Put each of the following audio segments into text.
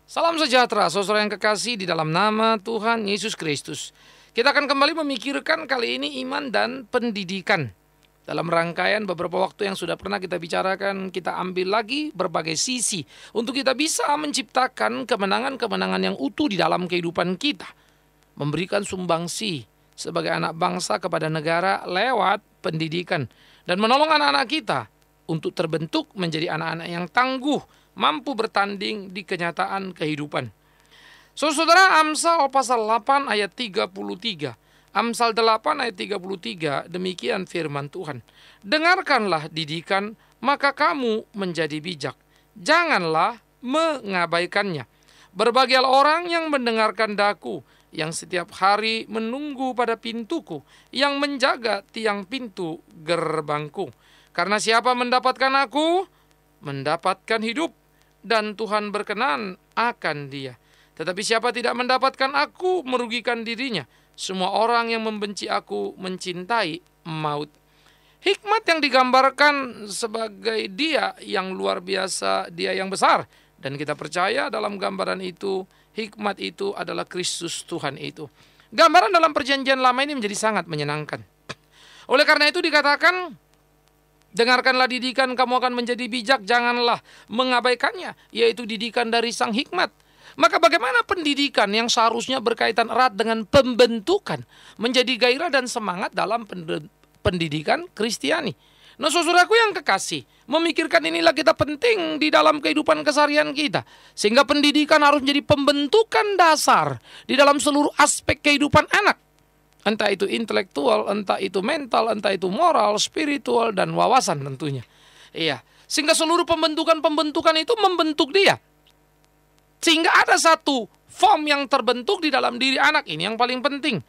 Salam sejahtera, saudara yang kekasih di dalam nama Tuhan Yesus Kristus. Kita akan kembali memikirkan kali ini iman dan pendidikan. Dalam rangkaian beberapa waktu yang sudah pernah kita bicarakan, kita ambil lagi berbagai sisi untuk kita bisa menciptakan kemenangan-kemenangan yang utuh di dalam kehidupan kita. Memberikan sumbangsi sebagai anak bangsa kepada negara lewat pendidikan. Dan menolong anak-anak kita untuk terbentuk menjadi anak-anak yang tangguh, mampu bertanding di kenyataan kehidupan. Saudara, Amsal pasal 8 ayat 33. Amsal 8 ayat 33, demikian firman Tuhan. Dengarkanlah didikan, maka kamu menjadi bijak. Janganlah mengabaikannya. Berbahagialah orang yang mendengarkan daku, yang setiap hari menunggu pada pintuku, yang menjaga tiang pintu gerbangku. Karena siapa mendapatkan aku, mendapatkan hidup, dan Tuhan berkenan akan dia. Tetapi siapa tidak mendapatkan aku, merugikan dirinya. Semua orang yang membenci aku mencintai maut. Hikmat yang digambarkan sebagai dia yang luar biasa, dia yang besar. Dan kita percaya dalam gambaran itu, hikmat itu adalah Kristus Tuhan itu. Gambaran dalam perjanjian lama ini menjadi sangat menyenangkan. Oleh karena itu dikatakan, dengarkanlah didikan, kamu akan menjadi bijak, janganlah mengabaikannya, yaitu didikan dari sang hikmat. Maka bagaimana pendidikan yang seharusnya berkaitan erat dengan pembentukan menjadi gairah dan semangat dalam pendidikan Kristiani? Nah, saudaraku yang kekasih, memikirkan inilah kita penting di dalam kehidupan keseharian kita. Sehingga pendidikan harus menjadi pembentukan dasar di dalam seluruh aspek kehidupan anak. Entah itu intelektual, entah itu mental, entah itu moral, spiritual, dan wawasan tentunya. Iya, sehingga seluruh pembentukan itu membentuk dia. Sehingga ada satu form yang terbentuk di dalam diri anak ini yang paling penting.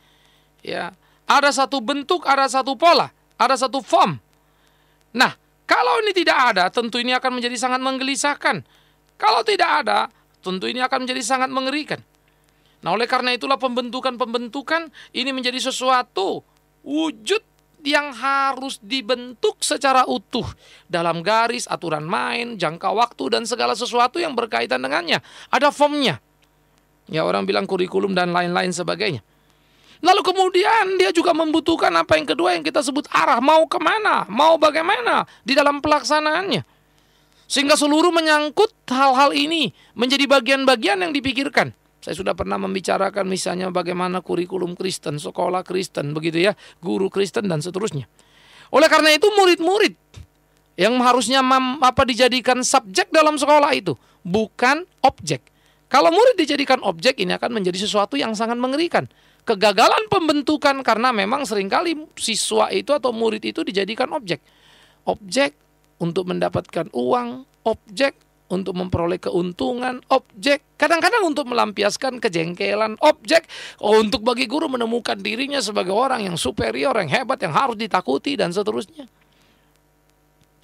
Ya, ada satu bentuk, ada satu pola, ada satu form. Nah, kalau ini tidak ada, tentu ini akan menjadi sangat menggelisahkan. Kalau tidak ada, tentu ini akan menjadi sangat mengerikan. Nah, oleh karena itulah pembentukan ini menjadi sesuatu wujud yang harus dibentuk secara utuh dalam garis, aturan main, jangka waktu, dan segala sesuatu yang berkaitan dengannya. Ada formnya. Ya, orang bilang kurikulum dan lain-lain sebagainya. Lalu kemudian dia juga membutuhkan apa yang kedua yang kita sebut arah. Mau kemana, mau bagaimana di dalam pelaksanaannya. Sehingga seluruh menyangkut hal-hal ini menjadi bagian-bagian yang dipikirkan. Saya sudah pernah membicarakan misalnya bagaimana kurikulum Kristen, sekolah Kristen, begitu ya, guru Kristen dan seterusnya. Oleh karena itu murid-murid yang harusnya dijadikan subjek dalam sekolah itu, bukan objek. Kalau murid dijadikan objek, ini akan menjadi sesuatu yang sangat mengerikan. Kegagalan pembentukan karena memang seringkali siswa itu atau murid itu dijadikan objek. Objek untuk mendapatkan uang, objek untuk memperoleh keuntungan, objek kadang-kadang untuk melampiaskan kejengkelan, objek untuk bagi guru menemukan dirinya sebagai orang yang superior, yang hebat, yang harus ditakuti, dan seterusnya.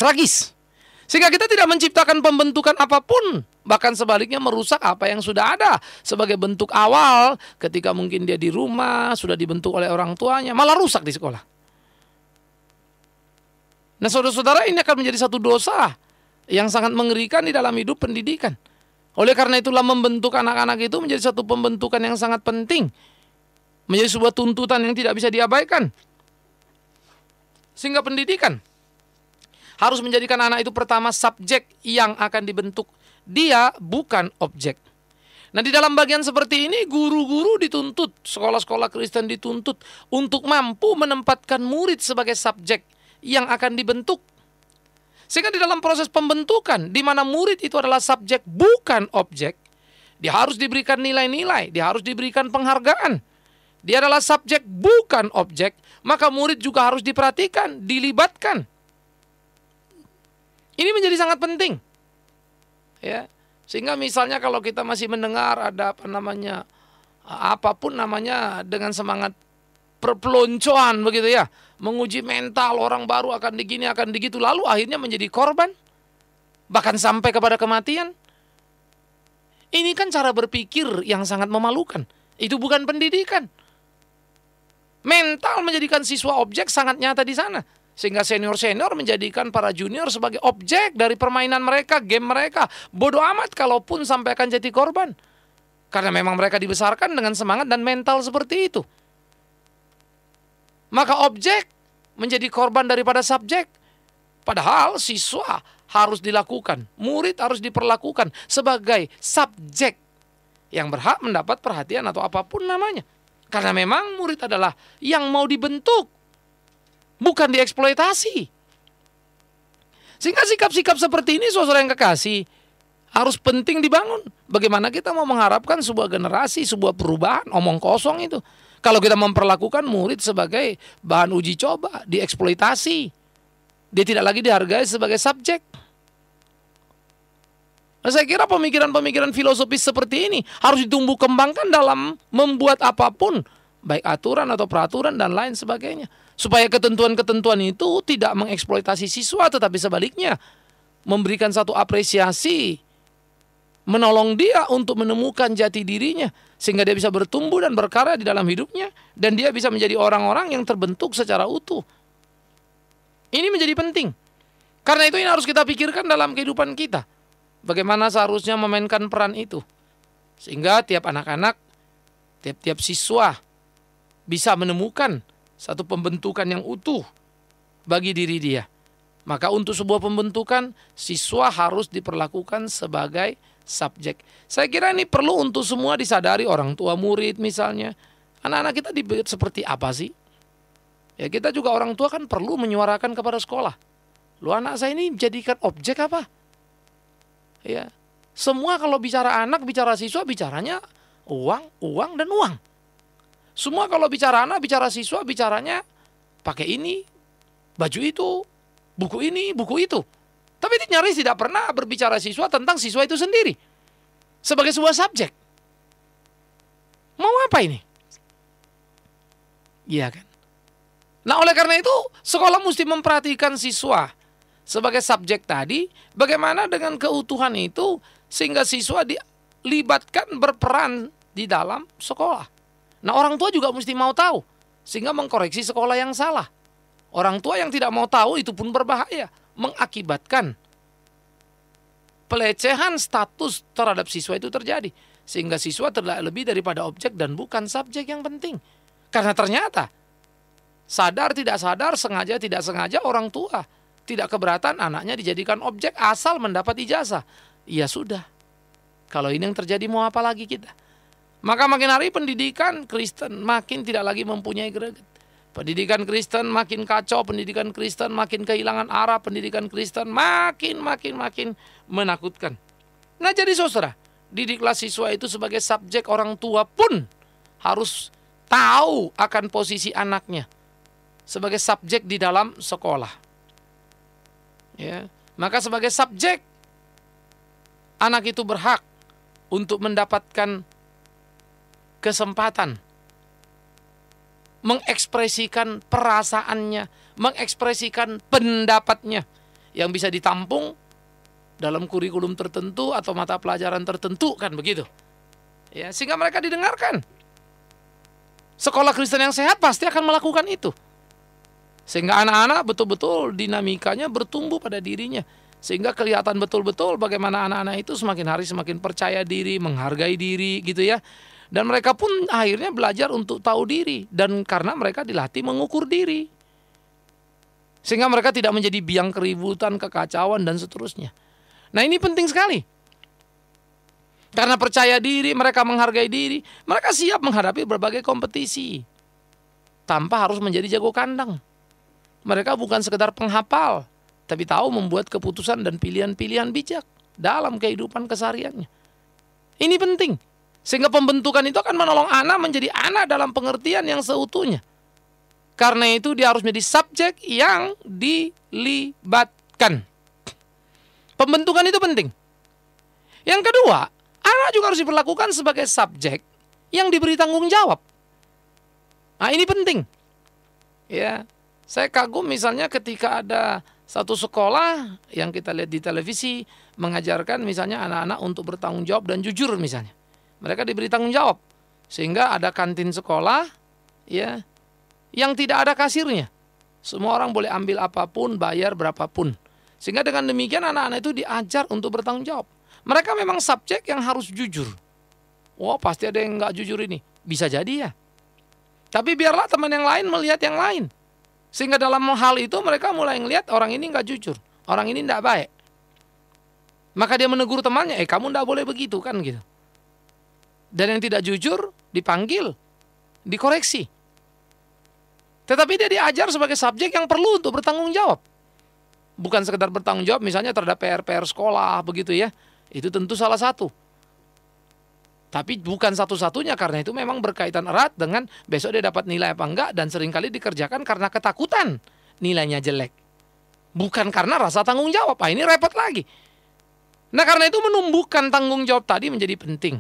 Tragis. Sehingga kita tidak menciptakan pembentukan apapun, bahkan sebaliknya merusak apa yang sudah ada sebagai bentuk awal ketika mungkin dia di rumah, sudah dibentuk oleh orang tuanya, malah rusak di sekolah. Nah, saudara-saudara, ini akan menjadi satu dosa yang sangat mengerikan di dalam hidup pendidikan. Oleh karena itulah membentuk anak-anak itu menjadi satu pembentukan yang sangat penting. Menjadi sebuah tuntutan yang tidak bisa diabaikan. Sehingga pendidikan harus menjadikan anak itu pertama subjek yang akan dibentuk. Dia bukan objek. Nah, di dalam bagian seperti ini guru-guru dituntut, sekolah-sekolah Kristen dituntut untuk mampu menempatkan murid sebagai subjek yang akan dibentuk. Sehingga di dalam proses pembentukan, di mana murid itu adalah subjek bukan objek, dia harus diberikan nilai-nilai, dia harus diberikan penghargaan. Dia adalah subjek bukan objek, maka murid juga harus diperhatikan, dilibatkan. Ini menjadi sangat penting. Ya, sehingga misalnya kalau kita masih mendengar ada apapun namanya dengan semangat perpeloncoan begitu ya, menguji mental orang baru akan digini akan digitu, lalu akhirnya menjadi korban bahkan sampai kepada kematian. Ini kan cara berpikir yang sangat memalukan. Itu bukan pendidikan. Mental menjadikan siswa objek sangat nyata di sana. Sehingga senior-senior menjadikan para junior sebagai objek dari permainan mereka, game mereka. Bodoh amat kalaupun sampai akan jadi korban. Karena memang mereka dibesarkan dengan semangat dan mental seperti itu. Maka objek menjadi korban daripada subjek. Padahal siswa harus dilakukan, murid harus diperlakukan sebagai subjek yang berhak mendapat perhatian atau apapun namanya. Karena memang murid adalah yang mau dibentuk, bukan dieksploitasi. Sehingga sikap-sikap seperti ini, saudara yang kekasih, harus penting dibangun. Bagaimana kita mau mengharapkan sebuah generasi, sebuah perubahan, omong kosong itu. Kalau kita memperlakukan murid sebagai bahan uji coba, dieksploitasi. Dia tidak lagi dihargai sebagai subjek. Nah, saya kira pemikiran-pemikiran filosofis seperti ini harus ditumbuh kembangkan dalam membuat apapun, baik aturan atau peraturan dan lain sebagainya. Supaya ketentuan-ketentuan itu tidak mengeksploitasi siswa, tetapi sebaliknya memberikan satu apresiasi, menolong dia untuk menemukan jati dirinya, sehingga dia bisa bertumbuh dan berkarya di dalam hidupnya, dan dia bisa menjadi orang-orang yang terbentuk secara utuh. Ini menjadi penting. Karena itu ini harus kita pikirkan dalam kehidupan kita. Bagaimana seharusnya memainkan peran itu. Sehingga tiap anak-anak, tiap-tiap siswa bisa menemukan satu pembentukan yang utuh bagi diri dia. Maka untuk sebuah pembentukan, siswa harus diperlakukan sebagai subjek. Saya kira ini perlu untuk semua disadari, orang tua murid misalnya. Anak-anak kita dibuat seperti apa sih? Ya, kita juga orang tua kan perlu menyuarakan kepada sekolah. Lu anak saya ini jadikan objek apa? Ya, semua kalau bicara anak, bicara siswa, bicaranya uang, uang, dan uang. Semua kalau bicara anak, bicara siswa, bicaranya pakai ini, baju itu, buku ini, buku itu. Tapi nyaris tidak pernah berbicara siswa tentang siswa itu sendiri. Sebagai sebuah subjek. Mau apa ini? Iya kan? Nah, oleh karena itu, sekolah mesti memperhatikan siswa sebagai subjek tadi, bagaimana dengan keutuhan itu sehingga siswa dilibatkan berperan di dalam sekolah. Nah, orang tua juga mesti mau tahu sehingga mengkoreksi sekolah yang salah. Orang tua yang tidak mau tahu itu pun berbahaya, mengakibatkan pelecehan status terhadap siswa itu terjadi. Sehingga siswa terlihat lebih daripada objek dan bukan subjek yang penting. Karena ternyata sadar tidak sadar, sengaja tidak sengaja, orang tua tidak keberatan anaknya dijadikan objek asal mendapat ijazah. Ya sudah. Kalau ini yang terjadi mau apa lagi kita? Maka makin hari pendidikan Kristen makin tidak lagi mempunyai greget. Pendidikan Kristen makin kacau, pendidikan Kristen makin kehilangan arah, pendidikan Kristen makin menakutkan. Nah, jadi saudara, didiklah siswa itu sebagai subjek. Orang tua pun harus tahu akan posisi anaknya sebagai subjek di dalam sekolah. Ya, maka sebagai subjek, anak itu berhak untuk mendapatkan kesempatan mengekspresikan perasaannya, mengekspresikan pendapatnya yang bisa ditampung dalam kurikulum tertentu atau mata pelajaran tertentu, kan begitu. Ya, sehingga mereka didengarkan. Sekolah Kristen yang sehat pasti akan melakukan itu. Sehingga anak-anak betul-betul dinamikanya bertumbuh pada dirinya. Sehingga kelihatan betul-betul bagaimana anak-anak itu semakin hari semakin percaya diri, menghargai diri gitu ya. Dan mereka pun akhirnya belajar untuk tahu diri. Dan karena mereka dilatih mengukur diri. Sehingga mereka tidak menjadi biang keributan, kekacauan, dan seterusnya. Nah, ini penting sekali. Karena percaya diri, mereka menghargai diri. Mereka siap menghadapi berbagai kompetisi. Tanpa harus menjadi jago kandang. Mereka bukan sekedar penghafal, tapi tahu membuat keputusan dan pilihan-pilihan bijak dalam kehidupan kesehariannya. Ini penting. Sehingga pembentukan itu akan menolong anak menjadi anak dalam pengertian yang seutuhnya. Karena itu dia harus menjadi subjek yang dilibatkan. Pembentukan itu penting. Yang kedua, anak juga harus diperlakukan sebagai subjek yang diberi tanggung jawab. Nah, ini penting. Ya, saya kagum misalnya ketika ada satu sekolah yang kita lihat di televisi mengajarkan misalnya anak-anak untuk bertanggung jawab dan jujur misalnya. Mereka diberi tanggung jawab sehingga ada kantin sekolah ya yang tidak ada kasirnya. Semua orang boleh ambil apapun, bayar berapapun. Sehingga dengan demikian anak-anak itu diajar untuk bertanggung jawab. Mereka memang subjek yang harus jujur. Wah, pasti ada yang nggak jujur ini. Bisa jadi ya. Tapi biarlah teman yang lain melihat yang lain. Sehingga dalam hal itu mereka mulai melihat orang ini nggak jujur. Orang ini nggak baik. Maka dia menegur temannya, kamu nggak boleh begitu kan gitu. Dan yang tidak jujur dipanggil, dikoreksi. Tetapi dia diajar sebagai subjek yang perlu untuk bertanggung jawab. Bukan sekedar bertanggung jawab misalnya terhadap PR-PR sekolah begitu ya. Itu tentu salah satu. Tapi bukan satu-satunya, karena itu memang berkaitan erat dengan besok dia dapat nilai apa enggak, dan seringkali dikerjakan karena ketakutan nilainya jelek. Bukan karena rasa tanggung jawab. Ini repot lagi. Nah, karena itu menumbuhkan tanggung jawab tadi menjadi penting.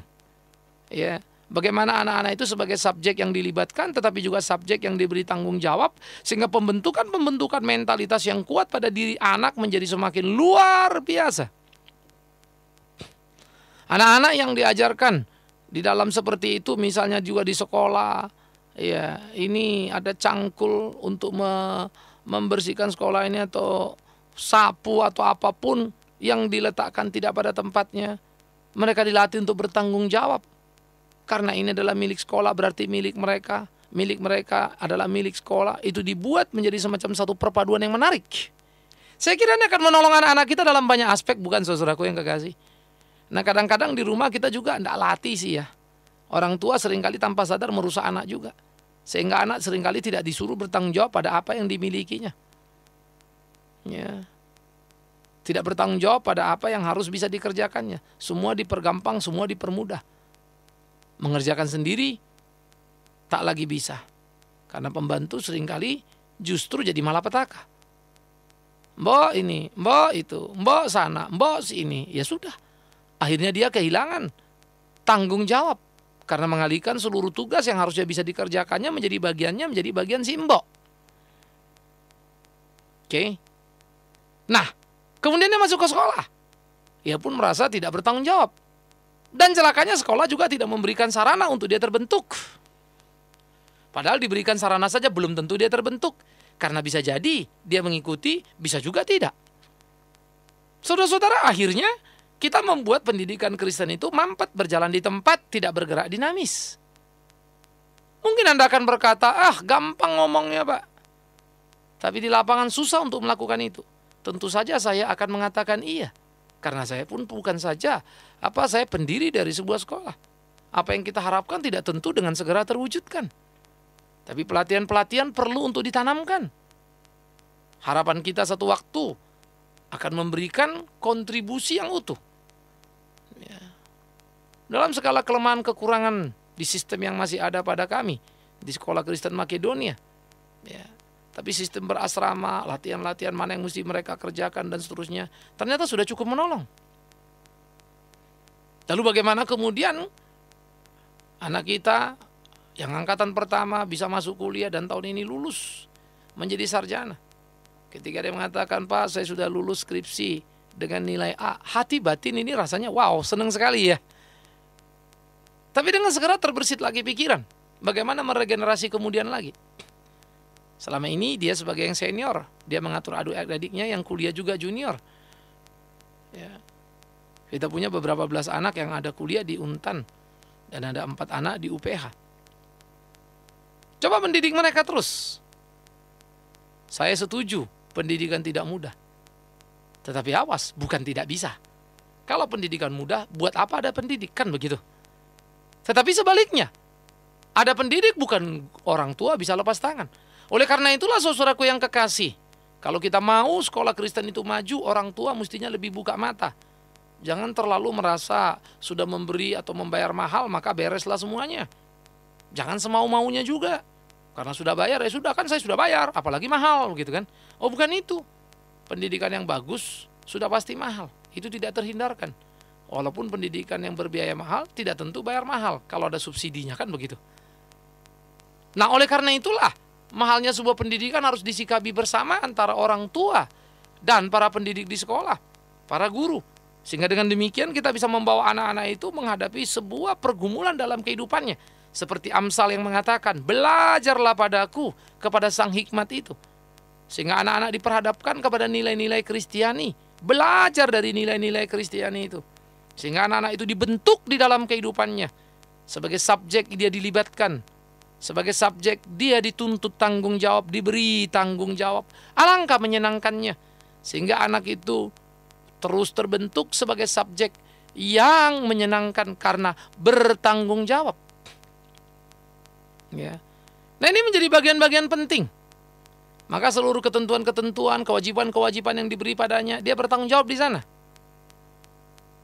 Ya, bagaimana anak-anak itu sebagai subjek yang dilibatkan, tetapi juga subjek yang diberi tanggung jawab, sehingga pembentukan mentalitas yang kuat pada diri anak menjadi semakin luar biasa. Anak-anak yang diajarkan di dalam seperti itu, misalnya juga di sekolah, ya ini ada cangkul untuk membersihkan sekolah ini, atau sapu atau apapun yang diletakkan tidak pada tempatnya. Mereka dilatih untuk bertanggung jawab. Karena ini adalah milik sekolah, berarti milik mereka. Milik mereka adalah milik sekolah. Itu dibuat menjadi semacam satu perpaduan yang menarik. Saya kira ini akan menolong anak-anak kita dalam banyak aspek, bukan saudaraku yang kekasih. Nah, kadang-kadang di rumah kita juga tidak latih sih ya. Orang tua seringkali tanpa sadar merusak anak juga. Sehingga anak seringkali tidak disuruh bertanggung jawab pada apa yang dimilikinya. Ya. Tidak bertanggung jawab pada apa yang harus bisa dikerjakannya. Semua dipergampang, semua dipermudah. Mengerjakan sendiri tak lagi bisa. Karena pembantu seringkali justru jadi malapetaka. Mbok ini, mbok itu, mbok sana, mbok sini. Ya sudah. Akhirnya dia kehilangan tanggung jawab. Karena mengalihkan seluruh tugas yang harusnya bisa dikerjakannya menjadi bagian si mbok. Oke. Nah, kemudian dia masuk ke sekolah. Ia pun merasa tidak bertanggung jawab. Dan celakanya sekolah juga tidak memberikan sarana untuk dia terbentuk. Padahal diberikan sarana saja belum tentu dia terbentuk. Karena bisa jadi dia mengikuti, bisa juga tidak. Saudara-saudara, akhirnya kita membuat pendidikan Kristen itu mampet, berjalan di tempat, tidak bergerak dinamis. Mungkin Anda akan berkata, gampang ngomongnya Pak. Tapi di lapangan susah untuk melakukan itu. Tentu saja saya akan mengatakan iya. Karena saya pun bukan saja saya pendiri dari sebuah sekolah. Apa yang kita harapkan tidak tentu dengan segera terwujudkan. Tapi pelatihan-pelatihan perlu untuk ditanamkan. Harapan kita satu waktu akan memberikan kontribusi yang utuh. Ya. Dalam segala kelemahan kekurangan di sistem yang masih ada pada kami di Sekolah Kristen Makedonia. Ya. Tapi sistem berasrama, latihan-latihan mana yang mesti mereka kerjakan dan seterusnya, ternyata sudah cukup menolong. Lalu bagaimana kemudian anak kita yang angkatan pertama bisa masuk kuliah dan tahun ini lulus menjadi sarjana. Ketika dia mengatakan, Pak saya sudah lulus skripsi dengan nilai A, hati batin ini rasanya wow, senang sekali ya. Tapi dengan segera terbersit lagi pikiran, bagaimana meregenerasi kemudian lagi. Selama ini dia sebagai yang senior, dia mengatur adik-adiknya yang kuliah juga junior. Ya. Kita punya beberapa belas anak yang ada kuliah di Untan dan ada 4 anak di UPH. Coba mendidik mereka terus. Saya setuju, pendidikan tidak mudah. Tetapi awas, bukan tidak bisa. Kalau pendidikan mudah, buat apa ada pendidikan begitu? Tetapi sebaliknya, ada pendidik bukan orang tua bisa lepas tangan. Oleh karena itulah saudaraku yang kekasih, kalau kita mau sekolah Kristen itu maju, orang tua mestinya lebih buka mata. Jangan terlalu merasa sudah memberi atau membayar mahal maka bereslah semuanya. Jangan semau-maunya juga. Karena sudah bayar, ya sudah kan saya sudah bayar, apalagi mahal gitu kan. Oh bukan itu. Pendidikan yang bagus sudah pasti mahal. Itu tidak terhindarkan. Walaupun pendidikan yang berbiaya mahal tidak tentu bayar mahal kalau ada subsidinya kan begitu. Nah oleh karena itulah mahalnya sebuah pendidikan harus disikapi bersama antara orang tua dan para pendidik di sekolah, para guru. Sehingga dengan demikian kita bisa membawa anak-anak itu menghadapi sebuah pergumulan dalam kehidupannya. Seperti Amsal yang mengatakan, belajarlah padaku kepada sang hikmat itu. Sehingga anak-anak diperhadapkan kepada nilai-nilai Kristiani. Belajar dari nilai-nilai Kristiani itu. Sehingga anak-anak itu dibentuk di dalam kehidupannya. Sebagai subjek dia dilibatkan. Sebagai subjek dia dituntut tanggung jawab, diberi tanggung jawab. Alangkah menyenangkannya. Sehingga anak itu terus terbentuk sebagai subjek yang menyenangkan karena bertanggung jawab. Ya. Nah, ini menjadi bagian-bagian penting. Maka seluruh ketentuan-ketentuan, kewajiban-kewajiban yang diberi padanya, dia bertanggung jawab di sana.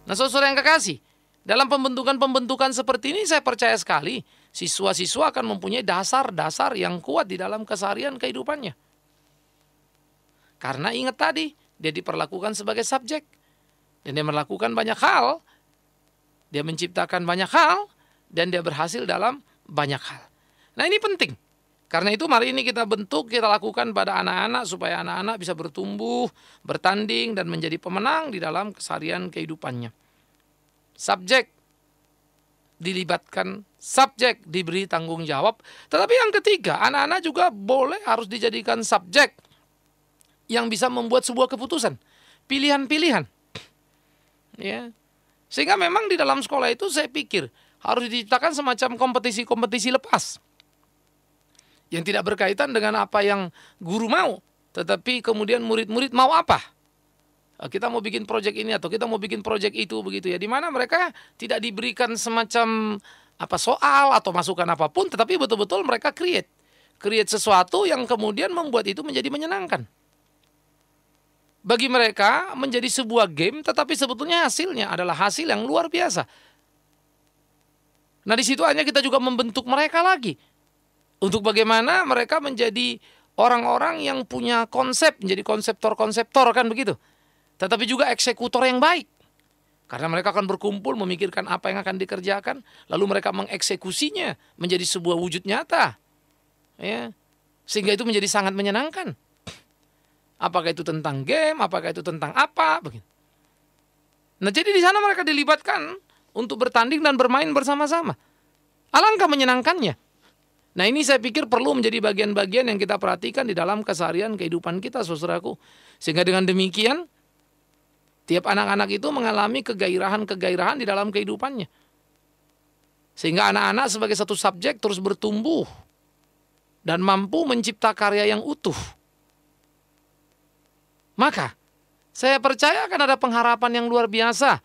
Nah, saudara yang kekasih, dalam pembentukan-pembentukan seperti ini saya percaya sekali siswa-siswa akan mempunyai dasar-dasar yang kuat di dalam keseharian kehidupannya. Karena ingat tadi, dia diperlakukan sebagai subjek. Dan dia melakukan banyak hal. Dia menciptakan banyak hal. Dan dia berhasil dalam banyak hal. Nah, ini penting. Karena itu mari ini kita bentuk, kita lakukan pada anak-anak supaya anak-anak bisa bertumbuh, bertanding, dan menjadi pemenang di dalam keseharian kehidupannya. Subjek dilibatkan, subjek diberi tanggung jawab. Tetapi yang ketiga, anak-anak juga boleh harus dijadikan subjek yang bisa membuat sebuah keputusan, pilihan-pilihan. Ya. Sehingga memang di dalam sekolah itu saya pikir harus diciptakan semacam kompetisi-kompetisi lepas. Yang tidak berkaitan dengan apa yang guru mau, tetapi kemudian murid-murid mau apa. Kita mau bikin proyek ini atau kita mau bikin proyek itu begitu ya. Di mana mereka tidak diberikan semacam soal atau masukan apapun, tetapi betul-betul mereka create sesuatu yang kemudian membuat itu menjadi menyenangkan. Bagi mereka menjadi sebuah game, tetapi sebetulnya hasilnya adalah hasil yang luar biasa. Nah, di situ hanya kita juga membentuk mereka lagi. Untuk bagaimana mereka menjadi orang-orang yang punya konsep, menjadi konseptor-konseptor kan begitu. Tetapi juga eksekutor yang baik. Karena mereka akan berkumpul memikirkan apa yang akan dikerjakan, lalu mereka mengeksekusinya menjadi sebuah wujud nyata. Ya. Sehingga itu menjadi sangat menyenangkan. Apakah itu tentang game, apakah itu tentang apa, begitu. Nah, jadi di sana mereka dilibatkan untuk bertanding dan bermain bersama-sama. Alangkah menyenangkannya. Nah, ini saya pikir perlu menjadi bagian-bagian yang kita perhatikan di dalam keseharian kehidupan kita, saudaraku. Sehingga dengan demikian, tiap anak-anak itu mengalami kegairahan-kegairahan di dalam kehidupannya. Sehingga anak-anak sebagai satu subjek terus bertumbuh dan mampu mencipta karya yang utuh. Maka, saya percaya akan ada pengharapan yang luar biasa.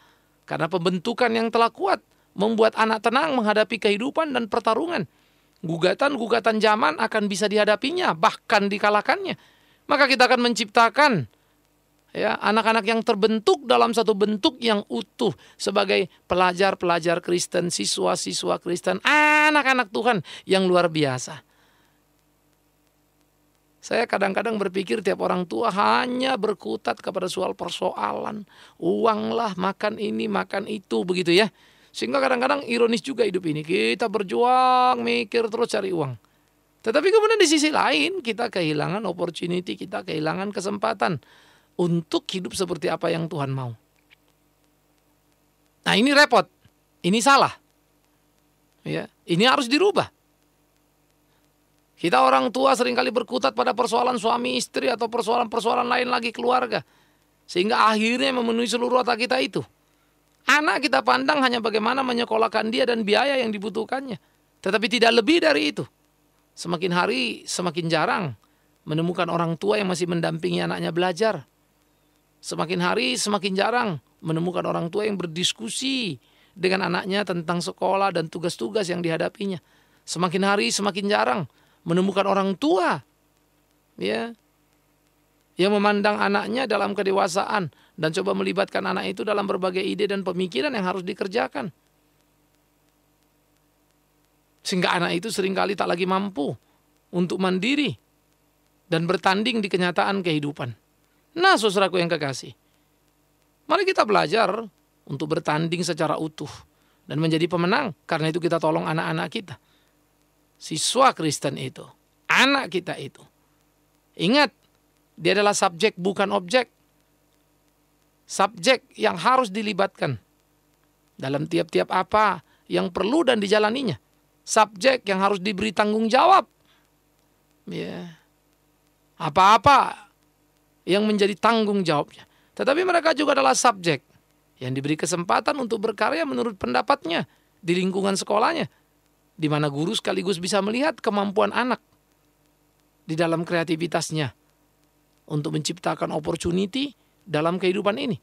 Karena pembentukan yang telah kuat membuat anak tenang menghadapi kehidupan dan pertarungan. Gugatan-gugatan zaman akan bisa dihadapinya, bahkan dikalahkannya. Maka kita akan menciptakan anak-anak yang terbentuk dalam satu bentuk yang utuh sebagai pelajar-pelajar Kristen, siswa-siswa Kristen, anak-anak Tuhan yang luar biasa. Saya kadang-kadang berpikir tiap orang tua hanya berkutat kepada soal persoalan. Uang lah, makan ini, makan itu, begitu ya. Sehingga kadang-kadang ironis juga hidup ini. Kita berjuang, mikir terus cari uang. Tetapi kemudian di sisi lain kita kehilangan opportunity, kita kehilangan kesempatan untuk hidup seperti apa yang Tuhan mau. Nah, ini repot, ini salah. Ya, ini harus dirubah. Kita orang tua seringkali berkutat pada persoalan suami istri atau persoalan-persoalan lain lagi keluarga. Sehingga akhirnya memenuhi seluruh otak kita itu. Anak kita pandang hanya bagaimana menyekolahkan dia dan biaya yang dibutuhkannya. Tetapi tidak lebih dari itu. Semakin hari semakin jarang menemukan orang tua yang masih mendampingi anaknya belajar. Semakin hari semakin jarang menemukan orang tua yang berdiskusi dengan anaknya tentang sekolah dan tugas-tugas yang dihadapinya. Semakin hari semakin jarang menemukan orang tua yang memandang anaknya dalam kedewasaan dan coba melibatkan anak itu dalam berbagai ide dan pemikiran yang harus dikerjakan. Sehingga anak itu seringkali tak lagi mampu untuk mandiri dan bertanding di kenyataan kehidupan. Nah, saudaraku yang kekasih, mari kita belajar untuk bertanding secara utuh dan menjadi pemenang. Karena itu kita tolong anak-anak kita. Siswa Kristen itu, anak kita itu. Ingat, dia adalah subjek bukan objek. Subjek yang harus dilibatkan dalam tiap-tiap apa yang perlu dan dijalaninya. Subjek yang harus diberi tanggung jawab. apa-apa yang menjadi tanggung jawabnya. Tetapi mereka juga adalah subjek yang diberi kesempatan untuk berkarya menurut pendapatnya di lingkungan sekolahnya, di mana guru sekaligus bisa melihat kemampuan anak di dalam kreativitasnya untuk menciptakan opportunity dalam kehidupan ini.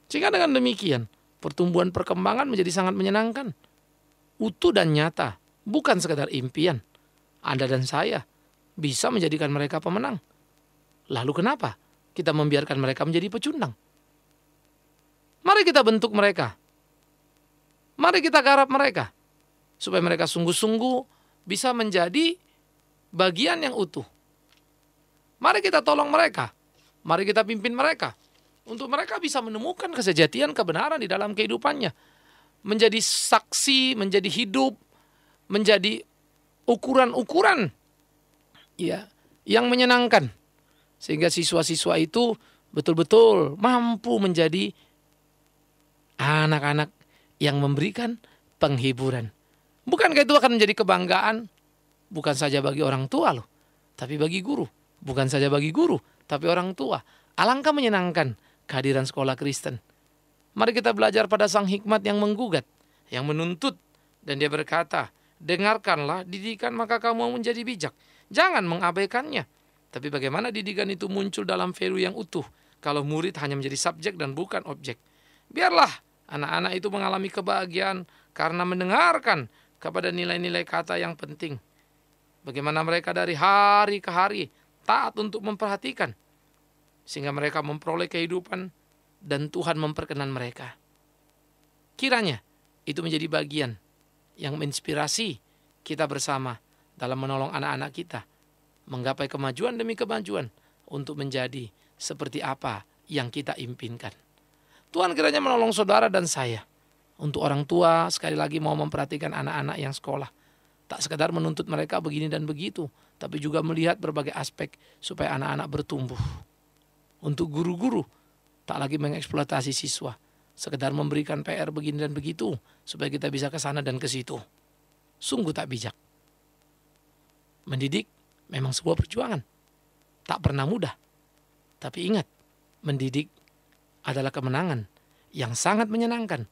Sehingga dengan demikian, pertumbuhan perkembangan menjadi sangat menyenangkan, utuh dan nyata, bukan sekadar impian. Anda dan saya bisa menjadikan mereka pemenang. Lalu kenapa kita membiarkan mereka menjadi pecundang? Mari kita bentuk mereka. Mari kita garap mereka. Supaya mereka sungguh-sungguh bisa menjadi bagian yang utuh. Mari kita tolong mereka. Mari kita pimpin mereka. Untuk mereka bisa menemukan kesejatian kebenaran di dalam kehidupannya. Menjadi saksi, menjadi hidup, menjadi ukuran-ukuran ya, yang menyenangkan. Sehingga siswa-siswa itu betul-betul mampu menjadi anak-anak yang memberikan penghiburan. Bukankah itu akan menjadi kebanggaan? Bukan saja bagi orang tua loh, tapi bagi guru. Bukan saja bagi guru, tapi orang tua. Alangkah menyenangkan kehadiran sekolah Kristen. Mari kita belajar pada Sang Hikmat yang menggugat, yang menuntut. Dan dia berkata, dengarkanlah didikan maka kamu menjadi bijak. Jangan mengabaikannya. Tapi bagaimana didikan itu muncul dalam value yang utuh kalau murid hanya menjadi subjek dan bukan objek. Biarlah anak-anak itu mengalami kebahagiaan karena mendengarkan kepada nilai-nilai kata yang penting. Bagaimana mereka dari hari ke hari taat untuk memperhatikan. Sehingga mereka memperoleh kehidupan dan Tuhan memperkenan mereka. Kiranya itu menjadi bagian yang menginspirasi kita bersama dalam menolong anak-anak kita menggapai kemajuan demi kemajuan untuk menjadi seperti apa yang kita impinkan. Tuhan kiranya menolong saudara dan saya. Untuk orang tua sekali lagi mau memperhatikan anak-anak yang sekolah. Tak sekadar menuntut mereka begini dan begitu, tapi juga melihat berbagai aspek supaya anak-anak bertumbuh. Untuk guru-guru tak lagi mengeksploitasi siswa, sekedar memberikan PR begini dan begitu supaya kita bisa ke sana dan ke situ. Sungguh tak bijak. Mendidik memang sebuah perjuangan. Tak pernah mudah. Tapi ingat, mendidik adalah kemenangan yang sangat menyenangkan.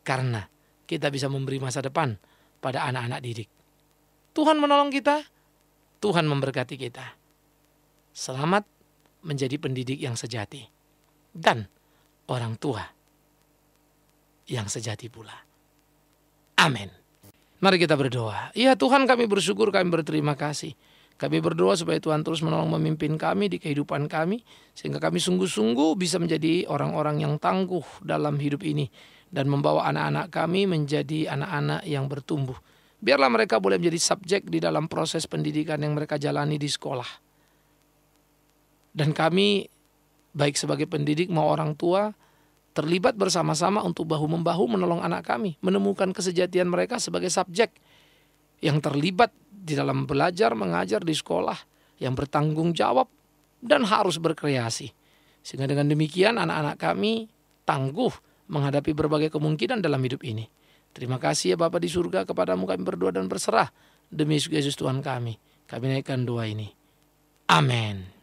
Karena kita bisa memberi masa depan pada anak-anak didik. Tuhan menolong kita, Tuhan memberkati kita. Selamat menjadi pendidik yang sejati. Dan orang tua yang sejati pula. Amin. Mari kita berdoa. Ya Tuhan, kami bersyukur, kami berterima kasih. Kami berdoa supaya Tuhan terus menolong memimpin kami di kehidupan kami. Sehingga kami sungguh-sungguh bisa menjadi orang-orang yang tangguh dalam hidup ini. Dan membawa anak-anak kami menjadi anak-anak yang bertumbuh. Biarlah mereka boleh menjadi subjek di dalam proses pendidikan yang mereka jalani di sekolah. Dan kami, baik sebagai pendidik mau orang tua, terlibat bersama-sama untuk bahu-membahu menolong anak kami. Menemukan kesejatian mereka sebagai subjek yang terlibat di dalam belajar, mengajar di sekolah, yang bertanggung jawab dan harus berkreasi. Sehingga dengan demikian anak-anak kami tangguh menghadapi berbagai kemungkinan dalam hidup ini. Terima kasih ya Bapa di surga, kepadamu kami berdoa dan berserah. Demi Yesus Tuhan kami naikkan doa ini. Amin.